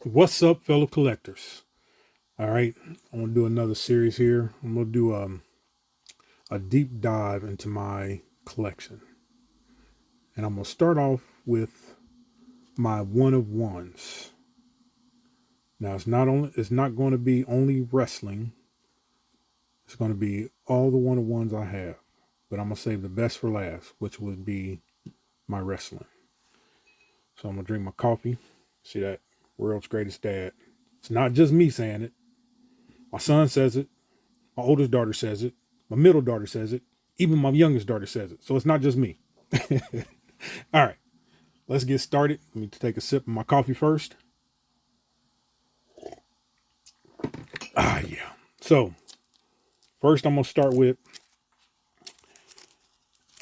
What's up, fellow collectors? All right, I'm gonna do another series here. I'm gonna do a deep dive into my collection, and I'm gonna start off with my one of ones. Now it's not going to be only wrestling. It's going to be all the one of ones I have, but I'm gonna save the best for last, which would be my wrestling. So I'm gonna drink my coffee. See that? World's greatest dad. It's not just me saying it. My son says it. My oldest daughter says it. My middle daughter says it. Even my youngest daughter says it. So it's not just me. All right, let's get started. Let me take a sip of my coffee first. Yeah. So first I'm going to start with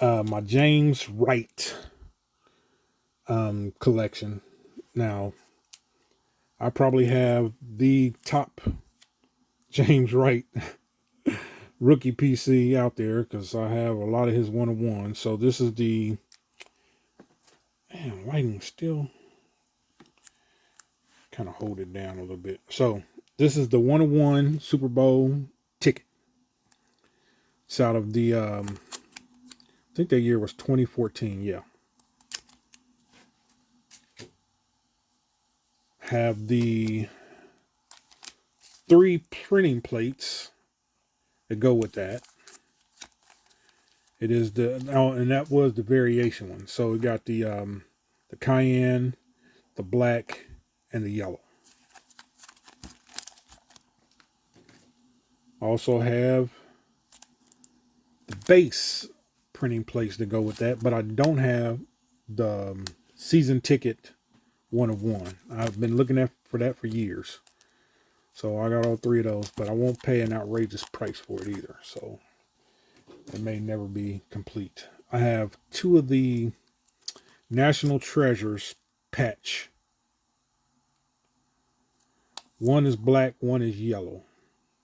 my James Wright collection. Now, I probably have the top James Wright rookie PC out there because I have a lot of his one-of-ones. So this is the, man, lighting still kind of hold it down a little bit. So this is the 101 Super Bowl ticket. It's out of the, I think that year was 2014. Yeah. Have the 3 printing plates that go with that. It is the, oh, and that was the variation one. So we got the cayenne, the black, and the yellow. Also have the base printing plates that go with that, but I don't have the season ticket one of one. I've been looking for that for years. So I got all 3 of those, but I won't pay an outrageous price for it either. So it may never be complete. I have 2 of the National Treasures patch. One is black, one is yellow.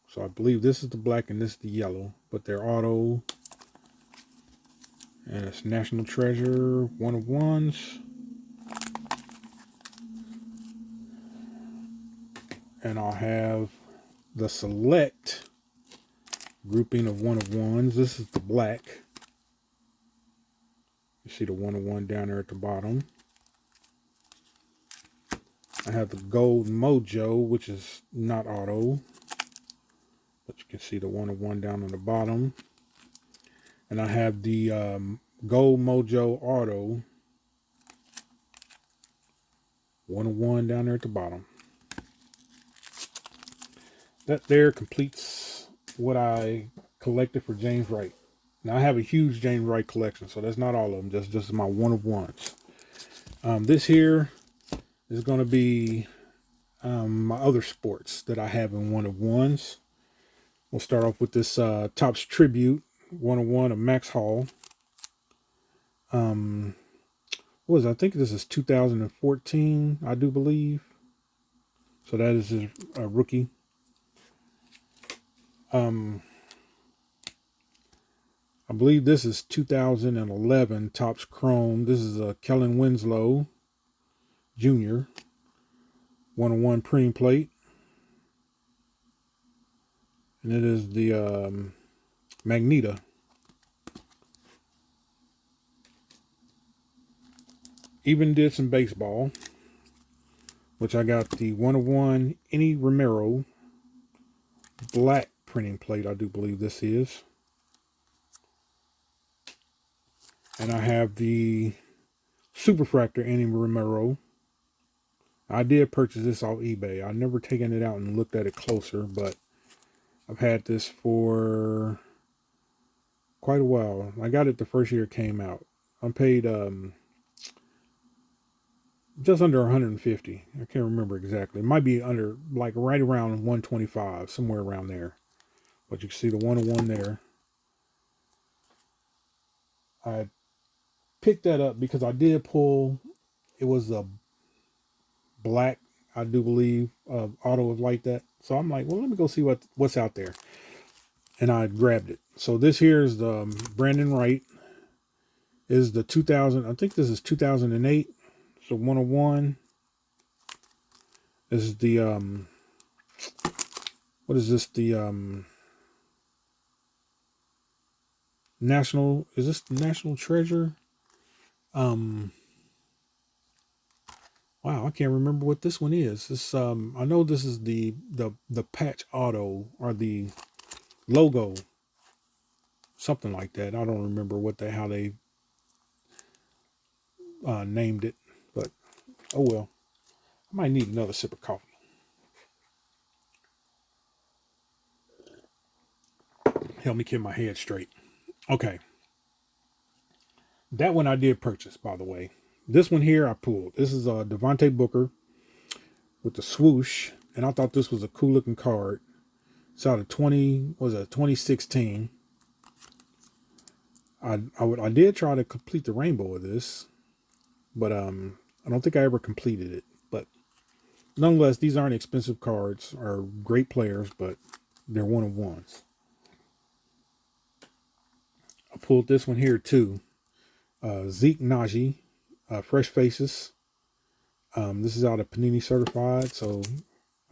So I believe this is the black and this is the yellow, but they're auto. And it's National Treasure one of ones. And I'll have the select grouping of one of ones. This is the black. You see the one of one down there at the bottom. I have the gold mojo, which is not auto, but you can see the one of one down on the bottom. And I have the gold mojo auto one of one down there at the bottom. That there completes what I collected for James Wright. Now I have a huge James Wright collection, so that's not all of them. Just my one of ones. This here is going to be my other sports that I have in one of ones. We'll start off with this Topps Tribute 101 of Max Hall. What was it? I think this is 2014, I do believe. So that is his rookie. I believe this is 2011 Topps Chrome. This is a Kellen Winslow Jr. 101 printing plate. And it is the Magneto. Even did some baseball, which I got the 101 Any Romero black printing plate, I do believe this is. And I have the Superfractor Any Romero. I did purchase this off eBay. I've never taken it out and looked at it closer, but I've had this for quite a while. I got it the first year it came out. I paid just under 150. I can't remember exactly. It might be under, like right around 125, somewhere around there. But you can see the 101 there. I picked that up because I did pull, it was a black, I do believe, auto like that. So I'm like, well, let me go see what's out there. And I grabbed it. So this here is the Brandon Wright. Is the 2000, I think this is 2008. So 101. This is the what is this? The national, is this the national treasure? Wow, I can't remember what this one is. This I know this is the patch auto, or the logo, something like that. I don't remember how they named it, but oh well. I might need another sip of coffee. Help me keep my head straight. Okay. That one I did purchase, by the way. This one here I pulled. This is a Devontae Booker with the swoosh, and I thought this was a cool looking card. It's out of 2016. I did try to complete the rainbow of this, but I don't think I ever completed it. But nonetheless, these aren't expensive cards, or great players, but they're one of ones. I pulled this one here too. Zeke Najee, Fresh Faces. This is out of Panini Certified, so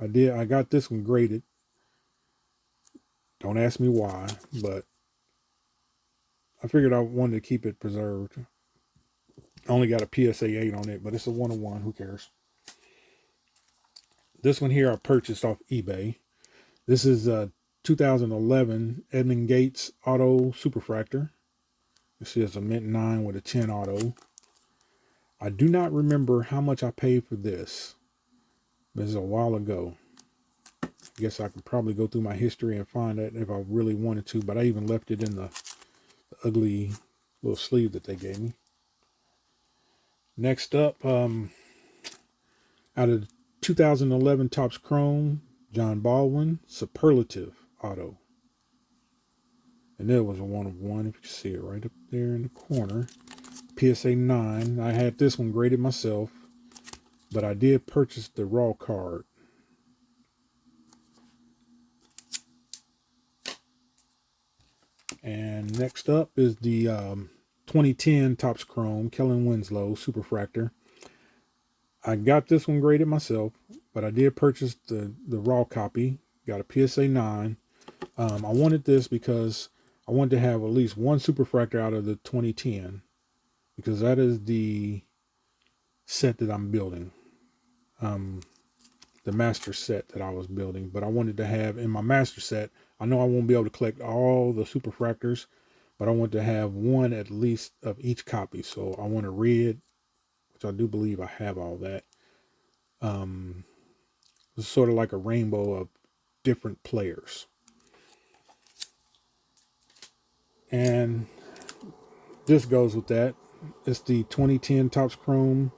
I got this one graded. Don't ask me why, but I figured I wanted to keep it preserved. I only got a PSA 8 on it, but it's a 101. Who cares? This one here I purchased off eBay. This is a 2011 Edmund Gates Auto Superfractor. You see it's a mint 9 with a 10 auto. I do not remember how much I paid for this. This is a while ago. I guess I could probably go through my history and find it if I really wanted to, but I even left it in the ugly little sleeve that they gave me. Next up, out of 2011 Topps Chrome, John Baldwin, Superlative Auto. And there was a 1 of 1, if you can see it right up there in the corner. PSA 9. I had this one graded myself, but I did purchase the raw card. And next up is the 2010 Topps Chrome Kellen Winslow Superfractor. I got this one graded myself, but I did purchase the raw copy. Got a PSA 9. I wanted this because I wanted to have at least one Superfractor out of the 2010, because that is the set that I'm building. The master set that I was building, but I wanted to have in my master set, I know I won't be able to collect all the Superfractors, but I want to have one at least of each copy. So I want a red, which I do believe I have all that. It's sort of like a rainbow of different players. And this goes with that. It's the 2010 Topps Chrome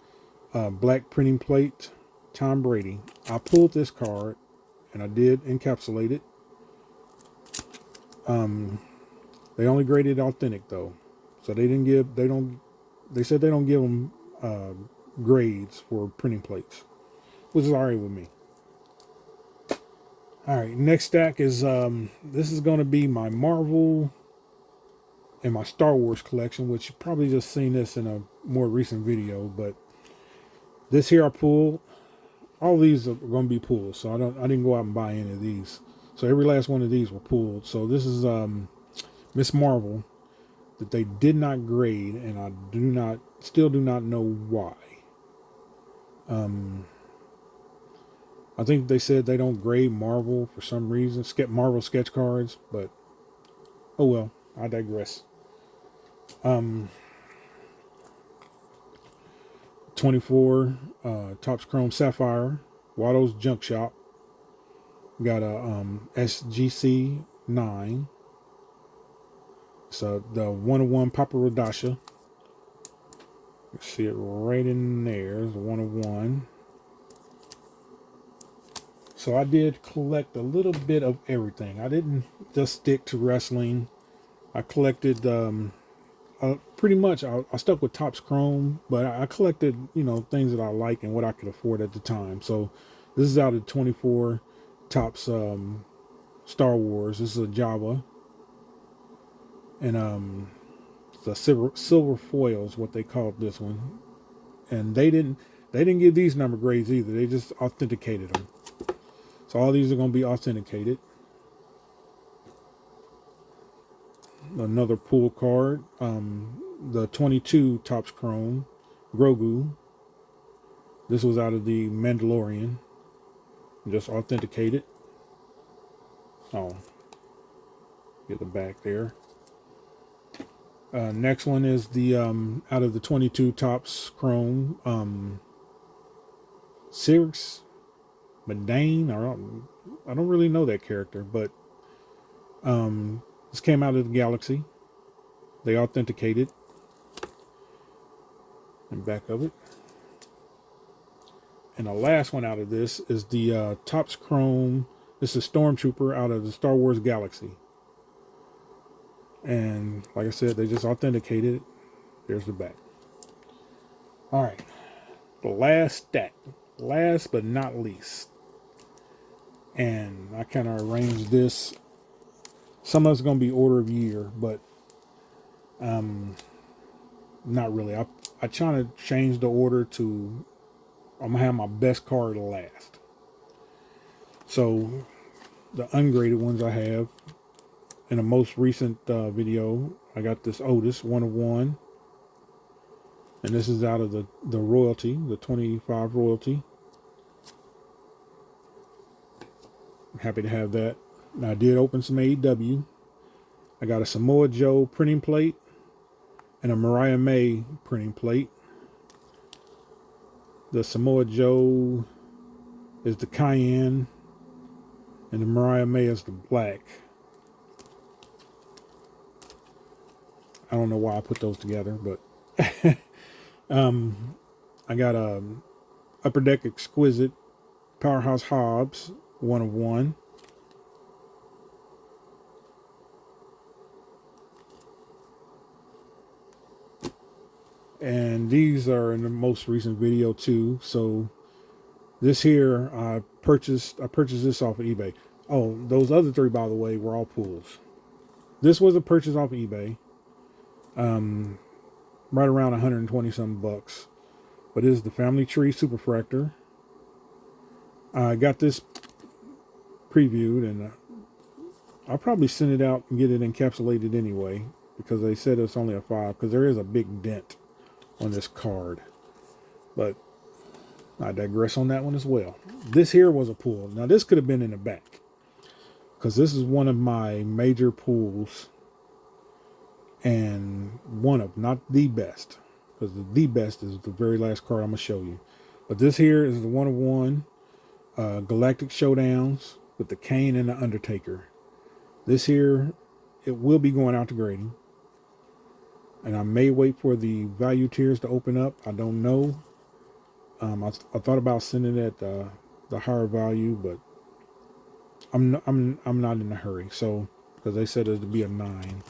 black printing plate Tom Brady. I pulled this card and I did encapsulate it. They only graded authentic though, so they said they don't give them grades for printing plates, which is alright with me. All right, next stack is this is going to be my Marvel and my Star Wars collection, which you probably just seen this in a more recent video, but this here I pulled. All these are going to be pulled, so I didn't go out and buy any of these. So every last one of these were pulled. So this is Miss Marvel that they did not grade, and I still do not know why. I think they said they don't grade Marvel for some reason. Marvel sketch cards, but oh well, I digress. 24 Topps Chrome Sapphire, Watto's Junk Shop. Got a SGC 9. So the 101 Papa Radasha. You see it right in there. It's a 101. So I did collect a little bit of everything. I didn't just stick to wrestling. I collected pretty much. I stuck with Topps Chrome, but I collected things that I like and what I could afford at the time. So this is out of 24 Topps Star Wars. This is a Java, and the silver foil is what they called this one. And they They didn't give these number grades either. They just authenticated them. So all these are going to be authenticated. Another pool card. The 22 Topps Chrome Grogu. This was out of the Mandalorian. Just authenticated. Oh, get the back there. Next one is the out of the 22 Topps Chrome Sirix Medane. I don't really know that character, but this came out of the Galaxy. They authenticated. And back of it. And the last one out of this is the Topps Chrome. This is Stormtrooper out of the Star Wars Galaxy. And like I said, they just authenticated it. There's the back. All right. The last stack. Last but not least. And I kind of arranged this. Some of it's going to be order of year, but not really. I try to change the order to, I'm going to have my best card last. So the ungraded ones I have, in the most recent video, I got this Otis 1 of 1. And this is out of the royalty, the 25 royalty. I'm happy to have that. Now, I did open some AEW. I got a Samoa Joe printing plate and a Mariah May printing plate. The Samoa Joe is the cayenne and the Mariah May is the black. I don't know why I put those together, but I got a Upper Deck Exquisite Powerhouse Hobbs 1 of 1. And these are in the most recent video too. So this here I purchased this off of eBay. Oh, those other three, by the way, were all pools. This was a purchase off of eBay. Right around 120 some bucks. But this is the Family Tree Superfractor. I got this previewed, and I'll probably send it out and get it encapsulated anyway, because they said it's only a 5, because there is a big dent on this card. But I digress on that one as well. This here was a pool. Now this could have been in the back, because this is one of my major pools, and one of, not the best, because the best is the very last card I'm going to show you. But this here is the 1 of 1 Galactic Showdowns with the Kane and the Undertaker. This here, it will be going out to grading. And I may wait for the value tiers to open up. I don't know. I thought about sending it the higher value, but I'm not in a hurry. So, because they said it would be a 9.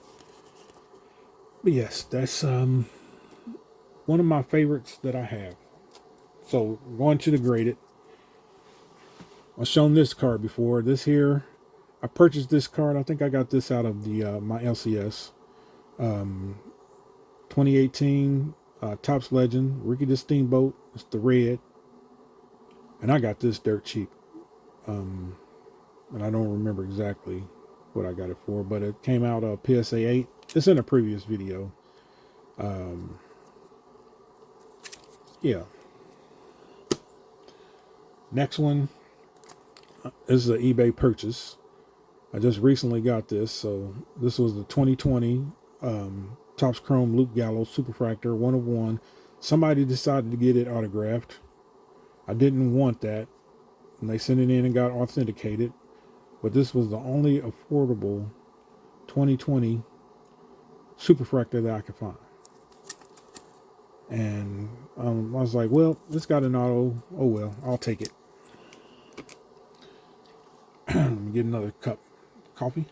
But yes, that's one of my favorites that I have. So going to the graded. I've shown this card before. This here, I purchased this card. I think I got this out of the my LCS. 2018 Topps Legend, Ricky the Steamboat. It's the red. And I got this dirt cheap. And I don't remember exactly what I got it for, but it came out of PSA 8. It's in a previous video. Yeah. Next one is an eBay purchase. I just recently got this. So this was the 2020 Topps Chrome Luke Gallows Superfractor 1 of 1. Somebody decided to get it autographed. I didn't want that, and they sent it in and got authenticated. But this was the only affordable 2020 Superfractor that I could find. And I was like, well, it's got an auto. Oh well, I'll take it. Let me get another cup of coffee.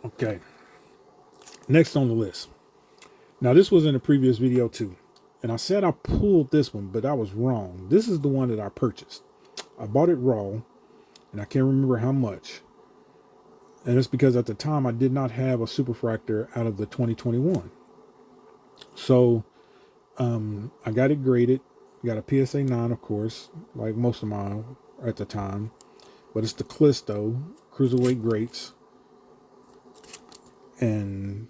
Okay. Next on the list. Now this was in a previous video too. And I said I pulled this one, but I was wrong. This is the one that I purchased. I bought it raw, and I can't remember how much. And it's because at the time I did not have a Superfractor out of the 2021. So I got it graded. Got a PSA 9, of course, like most of mine at the time. But it's the Callisto Cruiserweight Greats. And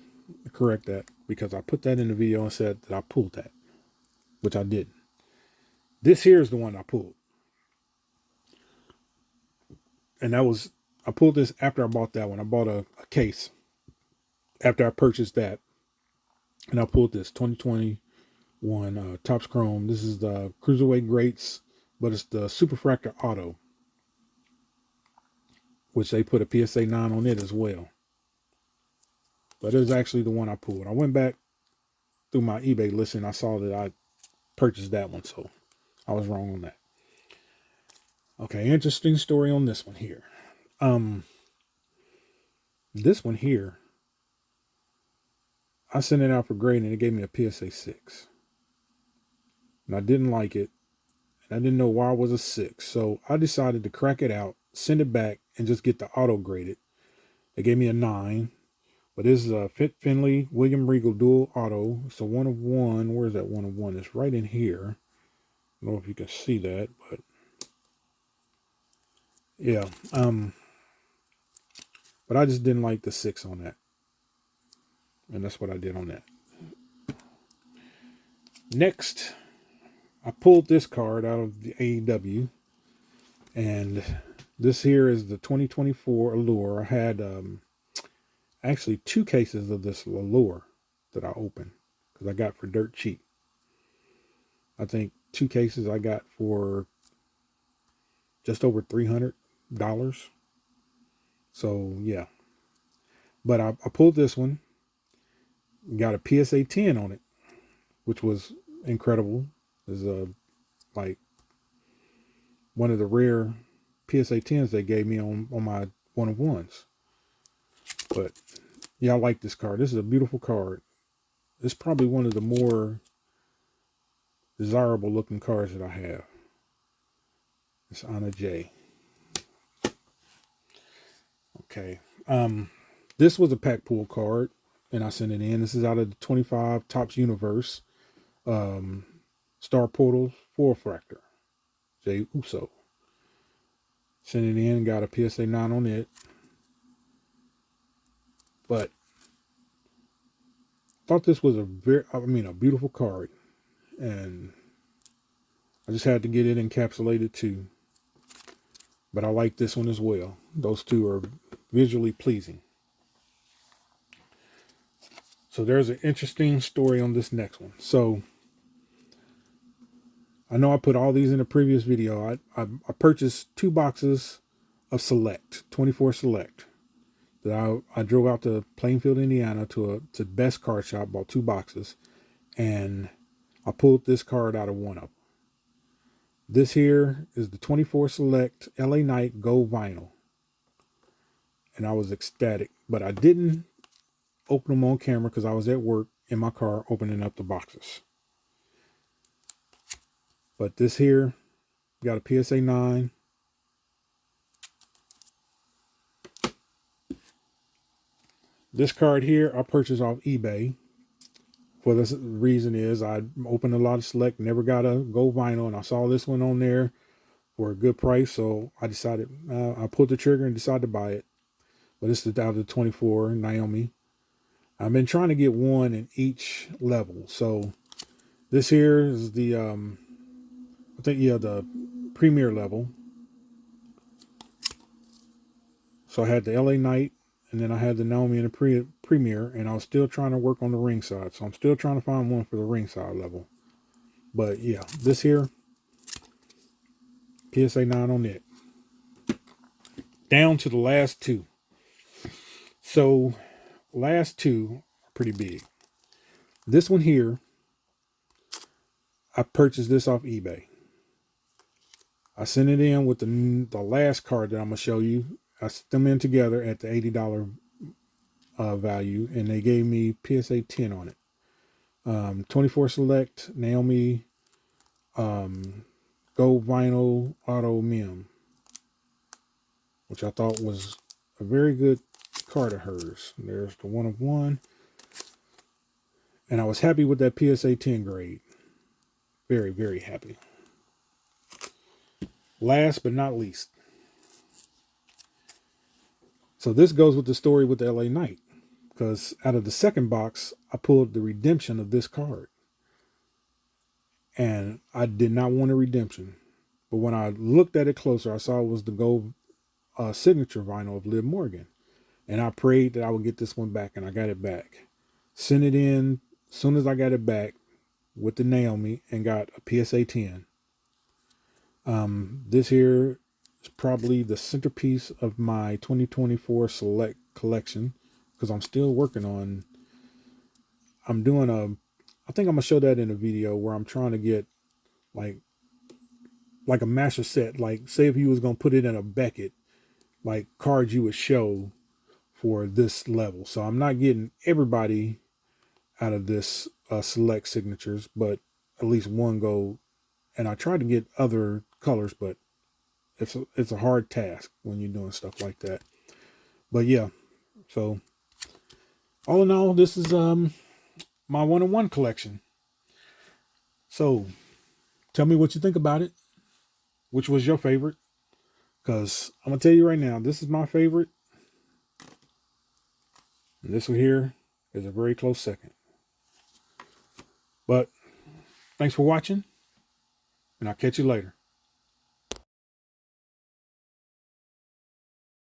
correct that, because I put that in the video and said that I pulled that, which I didn't. This here is the one I pulled. And I pulled this after I bought that one. I bought a case after I purchased that. And I pulled this 2021 Topps Chrome. This is the Cruiserweight Greats, but it's the Superfractor Auto, which they put a PSA 9 on it as well. But it was actually the one I pulled. I went back through my eBay listing. I saw that I purchased that one, so I was wrong on that. Okay, interesting story on this one here. This one here, I sent it out for grading and it gave me a PSA 6. And I didn't like it. And I didn't know why it was a 6. So I decided to crack it out, send it back, and just get the auto graded. They gave me a 9. But this is a Fit Finley William Regal Dual Auto. It's a 1 of 1. Where's that 1 of 1? It's right in here. I don't know if you can see that, but yeah. But I just didn't like the 6 on that. And that's what I did on that. Next, I pulled this card out of the AEW. And this here is the 2024 Allure. I had actually 2 cases of this Allure that I opened because I got for dirt cheap. I think 2 cases I got for just over $300. So yeah. But I pulled this one. Got a PSA 10 on it, which was incredible. It's like one of the rare PSA 10s they gave me on my 1 of 1s. But yeah, I like this card. This is a beautiful card. It's probably one of the more desirable looking cards that I have. It's Anna J. Okay. This was a pack pull card, and I sent it in. This is out of the 25 Topps Universe. Star Portal Superfractor. Jay Uso. Sent it in, got a PSA 9 on it. But thought this was a beautiful card. And I just had to get it encapsulated too. But I like this one as well. Those two are visually pleasing. So there's an interesting story on this next one. So I know I put all these in a previous video. I purchased 2 boxes of Select, 24 Select. That I drove out to Plainfield, Indiana to Best Card Shop, bought 2 boxes. And I pulled this card out of one of them. This here is the 24 Select LA Knight Gold Vinyl. And I was ecstatic. But I didn't open them on camera because I was at work in my car opening up the boxes. But this here, got a PSA 9. This card here, I purchased off eBay. For this reason is I opened a lot of Select, never got a gold vinyl, and I saw this one on there for a good price. So I decided, I pulled the trigger and decided to buy it. But this is out of the 24 Naomi. I've been trying to get one in each level. So this here is the, the premier level. So I had the LA Knight, and then I had the Naomi and the premier, and I was still trying to work on the ringside. So I'm still trying to find one for the ringside level. But yeah, this here, PSA 9 on it. Down to the last 2. So last 2 are pretty big. This one here, I purchased this off eBay. I sent it in with the last card that I'm going to show you. I sent them in together at the $80 value, and they gave me PSA 10 on it. 24 Select Naomi Gold Vinyl Auto Mem, which I thought was a very good card of hers. There's the 1 of 1. And I was happy with that PSA 10 grade. Very, very happy. Last but not least. So this goes with the story with the LA Knight. Because out of the second box, I pulled the redemption of this card. And I did not want a redemption. But when I looked at it closer, I saw it was the gold signature vinyl of Liv Morgan. And I prayed that I would get this one back, and I got it back. Sent it in as soon as I got it back with the Naomi and got a PSA 10. This here is probably the centerpiece of my 2024 select collection, because I'm still working on, I'm doing I think I'm going to show that in a video where I'm trying to get like a master set. Like, say if you was going to put it in a Beckett, like cards you would show for this level. So I'm not getting everybody out of this select signatures, but at least one gold. And I tried to get other colors, but it's a hard task when you're doing stuff like that. But yeah, so all in all, this is my 101 collection. So tell me what you think about it. Which was your favorite? Because I'm gonna tell you right now, this is my favorite. And this one here is a very close second. But thanks for watching, and I'll catch you later.